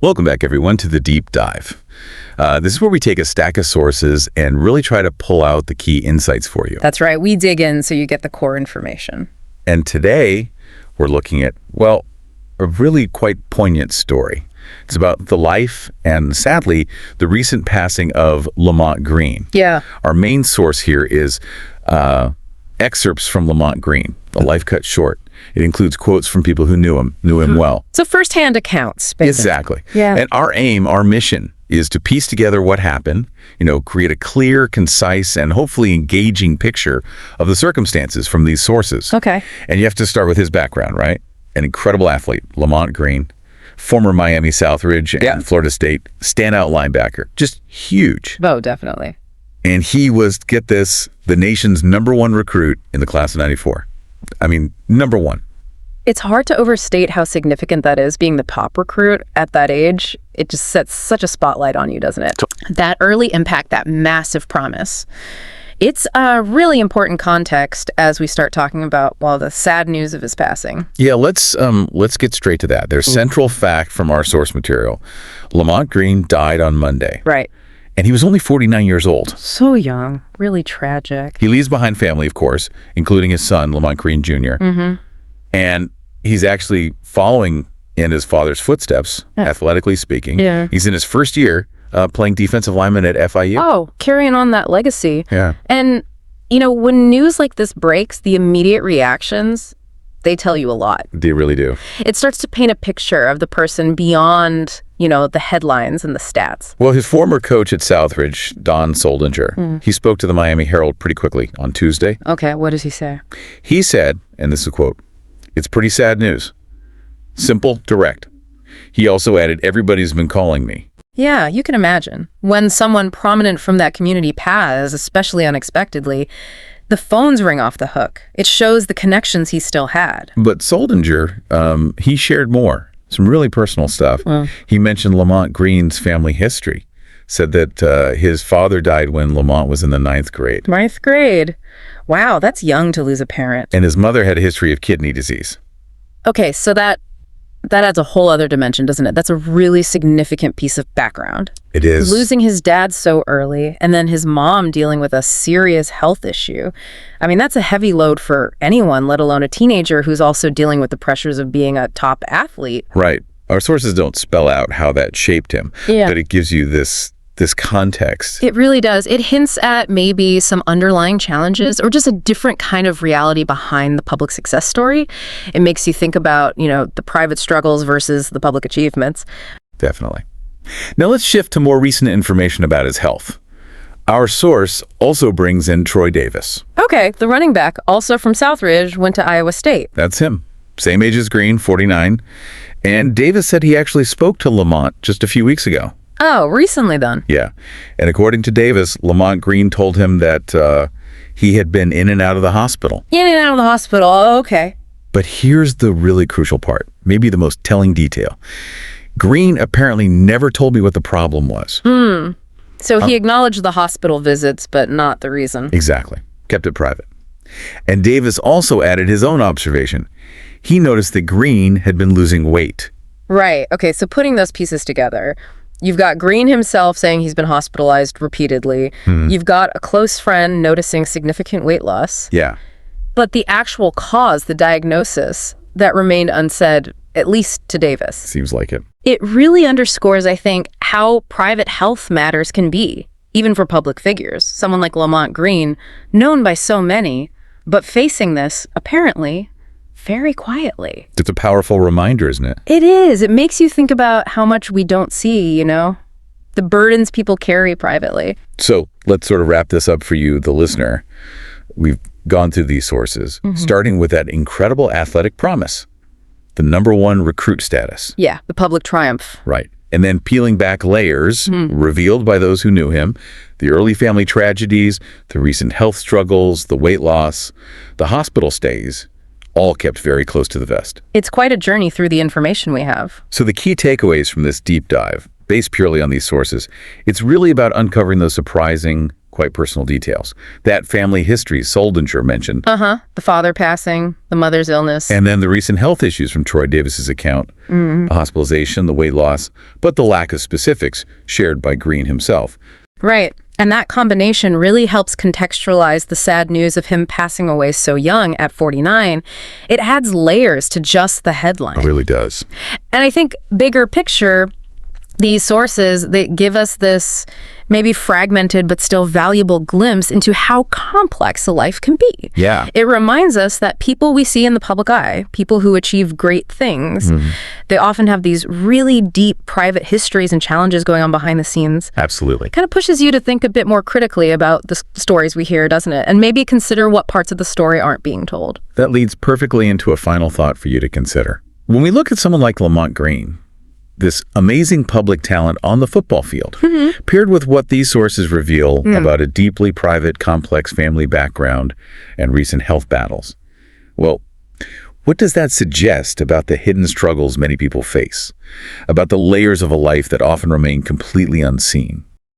Welcome back, everyone, to the Deep Dive. This is where we take a stack of sources and really try to pull out the key insights for you. That's right. We dig in so you get the core information. And today, we're looking at, well, a really quite poignant story. It's about the life and, sadly, the recent passing of Lamont Green. Yeah. Our main source here is excerpts from Lamont Green, a life cut short. It includes quotes from people who knew him well. So firsthand accounts, basically. Exactly. Yeah. And our mission is to piece together what happened, create a clear, concise, and hopefully engaging picture of the circumstances from these sources. Okay. And you have to start with his background, right? An incredible athlete, Lamont Green, former Miami Southridge and Florida State standout linebacker. Just huge. Oh, definitely. And he was, get this, the nation's #1 recruit in the class of '94. I mean, #1. It's hard to overstate how significant that is, being the top recruit at that age. It just sets such a spotlight on you, doesn't it? That early impact, that massive promise. It's a really important context as we start talking about, well, the sad news of his passing. Yeah, let's get straight to that. There's central fact from our source material. Lamont Green died on Monday. Right. And he was only 49 years old. So young. Really tragic. He leaves behind family, of course, including his son, Lamont Green Jr. And he's actually following in his father's footsteps, athletically speaking. Yeah. He's in his first year playing defensive lineman at FIU. Oh, carrying on that legacy. Yeah. And, when news like this breaks, the immediate reactions, they tell you a lot. They really do. It starts to paint a picture of the person beyond, the headlines and the stats. Well, his former coach at Southridge, Don Soldinger, he spoke to the Miami Herald pretty quickly on Tuesday. Okay, what does he say? He said, and this is a quote, "It's pretty sad news. Simple, direct." He also added, "Everybody's been calling me." Yeah, you can imagine. When someone prominent from that community passes, especially unexpectedly, the phones ring off the hook. It shows the connections he still had. But Soldinger, he shared more, some really personal stuff. He mentioned Lamont Green's family history, said that his father died when Lamont was in the 9th grade. 9th grade. Wow, that's young to lose a parent. And his mother had a history of kidney disease. Okay, so that adds a whole other dimension, doesn't it? That's a really significant piece of background. It is. Losing his dad so early, and then his mom dealing with a serious health issue. I mean, that's a heavy load for anyone, let alone a teenager who's also dealing with the pressures of being a top athlete. Right. Our sources don't spell out how that shaped him, but it gives you this context. It really does. It hints at maybe some underlying challenges or just a different kind of reality behind the public success story. It makes you think about, the private struggles versus the public achievements. Definitely. Now let's shift to more recent information about his health. Our source also brings in Troy Davis. Okay, the running back, also from Southridge, went to Iowa State. That's him. Same age as Green, 49. And Davis said he actually spoke to Lamont just a few weeks ago. Oh, recently then? Yeah. And according to Davis, Lamont Green told him that he had been in and out of the hospital. In and out of the hospital. Oh, okay. But here's the really crucial part, maybe the most telling detail. Green apparently never told me what the problem was. So he acknowledged the hospital visits, but not the reason. Exactly. Kept it private. And Davis also added his own observation. He noticed that Green had been losing weight. Right. Okay, so putting those pieces together, you've got Green himself saying he's been hospitalized repeatedly. You've got a close friend noticing significant weight loss. Yeah. But the actual cause, the diagnosis, that remained unsaid, at least to Davis. Seems like it. It really underscores, I think, how private health matters can be, even for public figures. Someone like Lamont Green, known by so many, but facing this, apparently, very quietly. It's a powerful reminder, isn't it? It is. It makes you think about how much we don't see, the burdens people carry privately. So let's sort of wrap this up for you, the listener. We've gone through these sources, starting with that incredible athletic promise, the #1 recruit status. Yeah, the public triumph. Right. And then peeling back layers revealed by those who knew him, the early family tragedies, the recent health struggles, the weight loss, the hospital stays, all kept very close to the vest. It's quite a journey through the information we have. So the key takeaways from this deep dive, based purely on these sources, it's really about uncovering those surprising, quite personal details. That family history Soldinger mentioned. The father passing, the mother's illness. And then the recent health issues from Troy Davis's account. The hospitalization, the weight loss, but the lack of specifics shared by Green himself. Right. And that combination really helps contextualize the sad news of him passing away so young at 49. It adds layers to just the headline. It really does. And I think bigger picture, these sources, they give us this maybe fragmented but still valuable glimpse into how complex a life can be. Yeah. It reminds us that people we see in the public eye, people who achieve great things, they often have these really deep private histories and challenges going on behind the scenes. Absolutely. Kind of pushes you to think a bit more critically about the stories we hear, doesn't it? And maybe consider what parts of the story aren't being told. That leads perfectly into a final thought for you to consider. When we look at someone like Lamont Green, this amazing public talent on the football field, paired with what these sources reveal about a deeply private, complex family background and recent health battles. Well, what does that suggest about the hidden struggles many people face, about the layers of a life that often remain completely unseen?